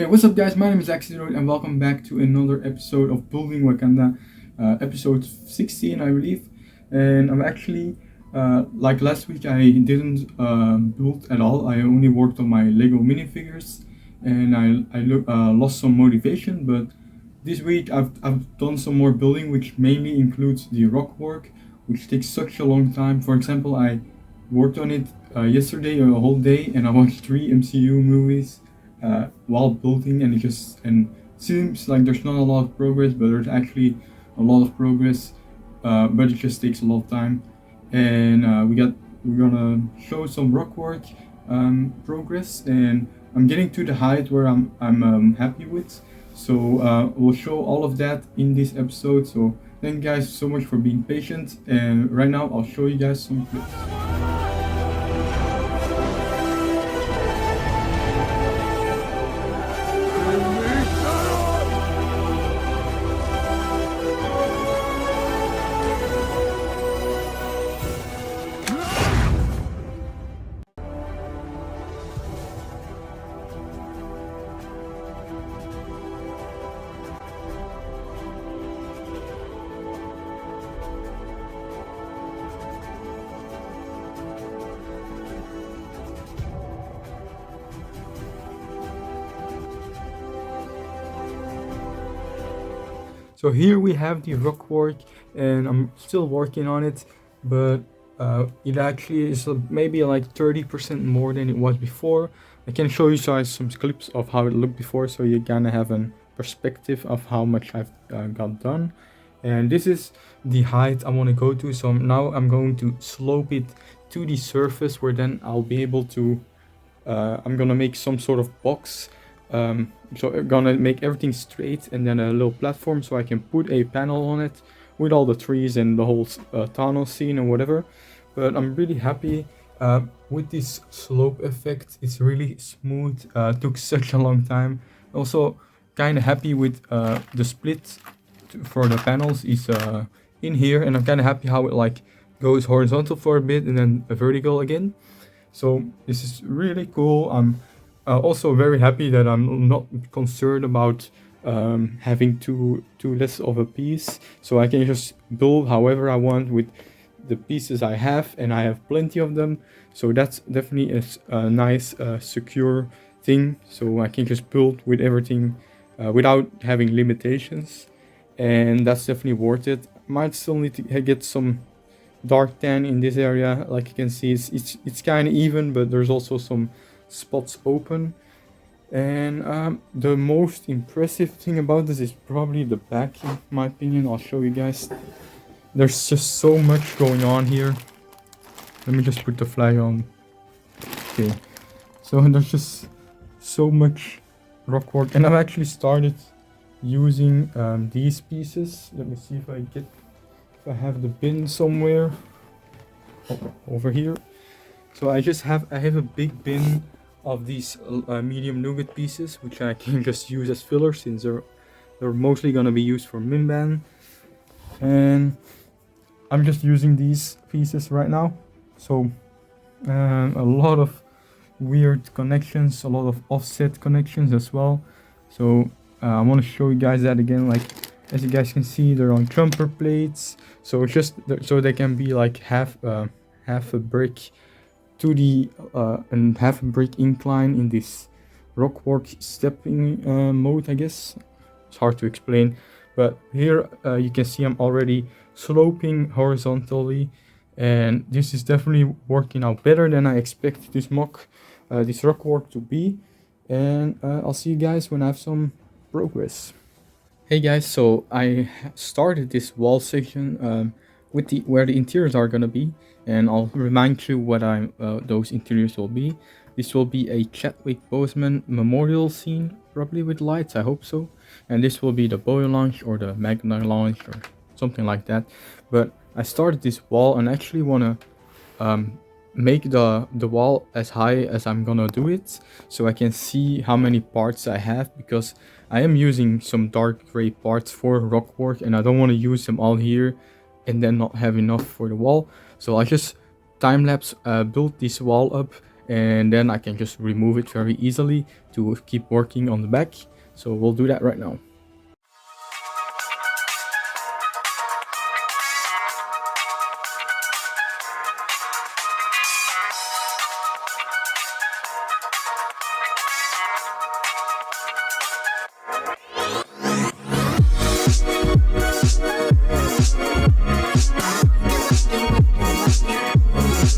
Hey, what's up, guys? My name is Axidoid, and welcome back to another episode of Building Wakanda, episode 16, I believe. And I'm actually, like last week, I didn't build at all. I only worked on my Lego minifigures, and I lost some motivation. But this week, I've done some more building, which mainly includes the rock work, which takes such a long time. For example, I worked on it yesterday a whole day, and I watched 3 MCU movies while building, and it seems like there's not a lot of progress, but there's actually a lot of progress, but it just takes a lot of time. And we're gonna show some rock work progress, and I'm getting to the height where I'm happy with. So we'll show all of that in this episode. So thank you guys so much for being patient, and right now I'll show you guys some clips. So here we have the rock work, and I'm still working on it, but it actually is maybe like 30% more than it was before. I can show you guys some clips of how it looked before, so you gonna have a perspective of how much I've got done. And this is the height I want to go to, so now I'm going to slope it to the surface, where then I'll be able to I'm gonna make some sort of box. So I'm gonna make everything straight, and then a little platform so I can put a panel on it with all the trees and the whole tunnel scene and whatever. But I'm really happy with this slope effect. It's really smooth. Took such a long time. Also kind of happy with the split for the panels is in here, and I'm kind of happy how it like goes horizontal for a bit and then vertical again. So this is really cool. I'm also very happy that I'm not concerned about having too less of a piece, so I can just build however I want with the pieces I have, and I have plenty of them. So that's definitely a nice secure thing, so I can just build with everything without having limitations, and that's definitely worth it. Might still need to get some dark tan in this area. Like you can see, it's kind of even, but there's also some spots open. And the most impressive thing about this is probably the back, in my opinion. I'll show you guys. There's just so much going on here. Let me just put the flag on. Okay, so there's just so much rock work, and I've actually started using these pieces. Let me see if I have the bin somewhere. Over here. So I have a big bin of these medium nougat pieces, which I can just use as filler, since they're mostly gonna be used for Minban. And I'm just using these pieces right now. So a lot of weird connections, a lot of offset connections as well. So I want to show you guys that again. Like, as you guys can see, they're on jumper plates, so it's just so they can be like half a brick to the and half a brick incline in this rock work stepping mode, I guess. It's hard to explain, but here you can see I'm already sloping horizontally, and this is definitely working out better than I expect this rock work to be. And I'll see you guys when I have some progress. Hey guys, so I started this wall section with where the interiors are gonna be, and I'll remind you what those interiors will be. This will be a Chadwick Boseman memorial scene, probably with lights, I hope so. And this will be the Boy Lounge or the Magna Lounge or something like that. But I started this wall, and I actually wanna make the wall as high as I'm gonna do it, so I can see how many parts I have, because I am using some dark gray parts for rock work, and I don't want to use them all here and then not have enough for the wall. So I just time-lapse build this wall up, and then I can just remove it very easily to keep working on the back. So we'll do that right now.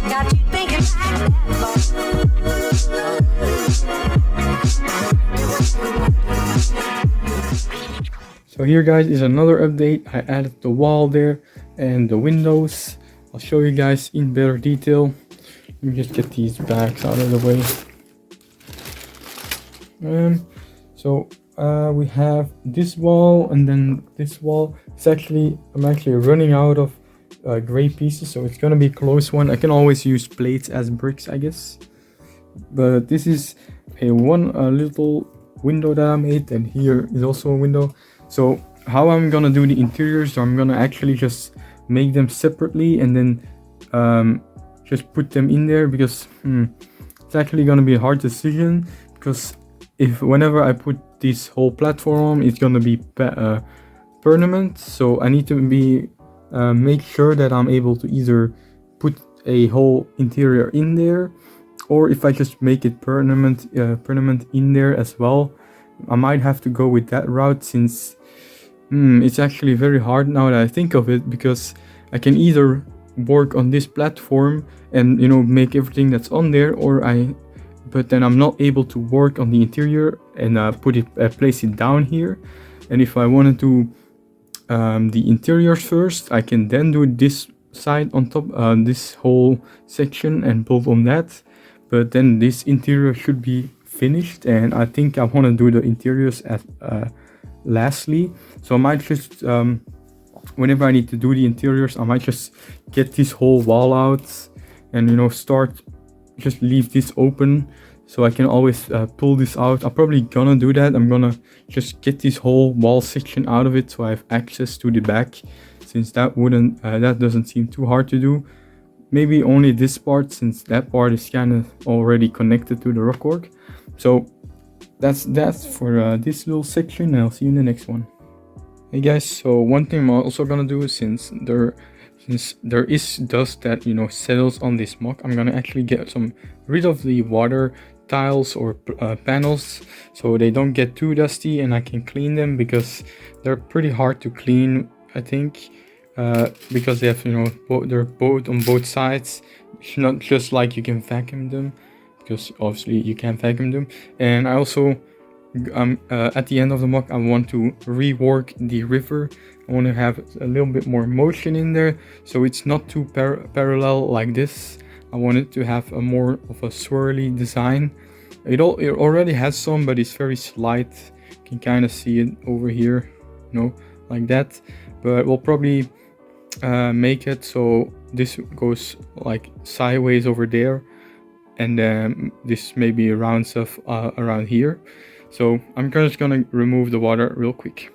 Got you thinking like So here guys is another update. I added the wall there and the windows. I'll show you guys in better detail. Let me just get these bags out of the way. We have this wall and then this wall. I'm actually running out of gray pieces, so it's gonna be a close one. I can always use plates as bricks, I guess. But this is a little window that I made, and here is also a window. So how I'm gonna do the interiors, I'm gonna actually just make them separately and then just put them in there, because it's actually gonna be a hard decision, because whenever I put this whole platform, it's gonna be permanent. So I need to make sure that I'm able to either put a whole interior in there, or if I just make it permanent in there as well. I might have to go with that route, since it's actually very hard now that I think of it, because I can either work on this platform and make everything that's on there, but then I'm not able to work on the interior and place it down here. And if I want to do the interiors first, I can then do this side on top, this whole section, and build on that. But then this interior should be finished, and I think I want to do the interiors at lastly. So I might just whenever I need to do the interiors, I might just get this whole wall out and just leave this open, so I can always pull this out. I'm probably gonna do that. I'm gonna just get this whole wall section out of it, so I have access to the back, since that doesn't seem too hard to do. Maybe only this part, since that part is kind of already connected to the rockwork. So that's for this little section, and I'll see you in the next one. Hey guys, so one thing I'm also gonna do is, since there is dust that settles on this mock, I'm gonna actually get rid of the water tiles or panels, so they don't get too dusty, and I can clean them, because they're pretty hard to clean, I think, because they have they're both on both sides. It's not just like you can vacuum them, because obviously you can't vacuum them. And I also at the end of the mock, I want to rework the river. I want to have a little bit more motion in there, so it's not too parallel like this. I want it to have a more of a swirly design. It already has some, but it's very slight. You can kind of see it over here, like that. But we'll probably make it so this goes like sideways over there, and then this maybe rounds off around here. So I'm just gonna remove the water real quick.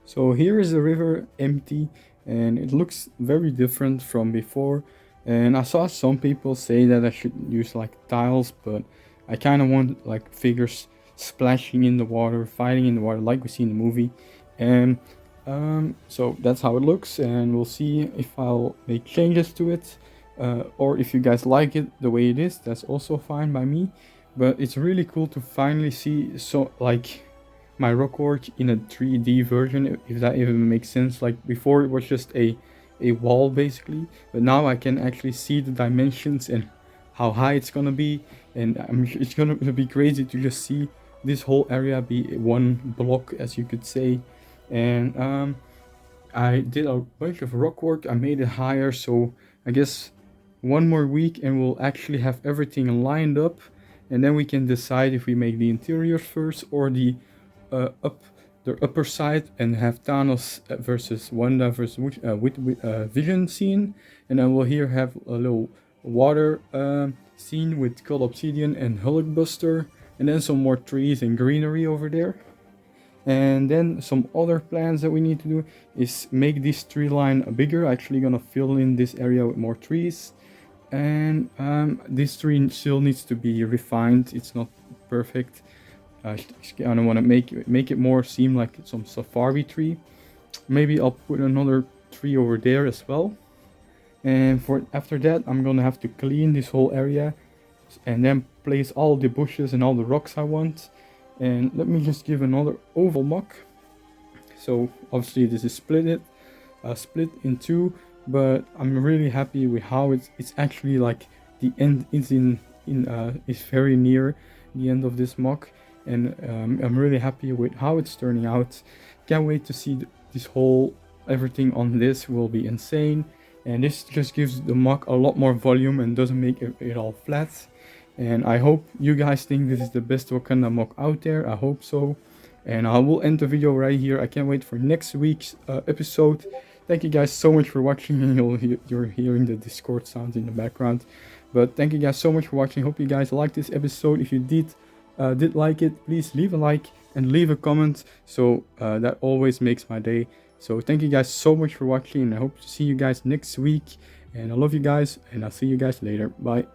So here is the river empty, and it looks very different from before. And I saw some people say that I should use like tiles, but I kind of want like figures splashing in the water, fighting in the water like we see in the movie. And so that's how it looks, and we'll see if I'll make changes to it, or if you guys like it the way it is, that's also fine by me. But it's really cool to finally see my rockwork in a 3D version, if that even makes sense. Like before it was just a wall basically, but now I can actually see the dimensions and how high it's gonna be, and it's gonna be crazy to just see this whole area be one block, as you could say. And I did a bunch of rockwork. I made it higher, so I guess one more week and we'll actually have everything lined up, and then we can decide if we make the interiors first or the upper side, and have Thanos versus Wanda versus Vision scene. And then we'll here have a little water scene with Cold Obsidian and Hulkbuster, and then some more trees and greenery over there. And then some other plans that we need to do is make this tree line bigger. Actually gonna fill in this area with more trees. And this tree still needs to be refined. It's not perfect. I kind of want to make it more seem like some safari tree. Maybe I'll put another tree over there as well. And for after that, I'm gonna have to clean this whole area and then place all the bushes and all the rocks I want. And let me just give another oval mock. So obviously this is split in two, but I'm really happy with how it's actually like the end is is very near the end of this mock, and I'm really happy with how it's turning out. Can't wait to see this whole everything on this will be insane, and this just gives the mock a lot more volume and doesn't make it all flat. And I hope you guys think this is the best Wakanda mock out there. I hope so. And I will end the video right here. I can't wait for next week's episode. Thank you guys so much for watching. You're hearing the Discord sounds in the background. But thank you guys so much for watching. Hope you guys liked this episode. If you did like it, please leave a like and leave a comment. So that always makes my day. So thank you guys so much for watching. And I hope to see you guys next week. And I love you guys. And I'll see you guys later. Bye.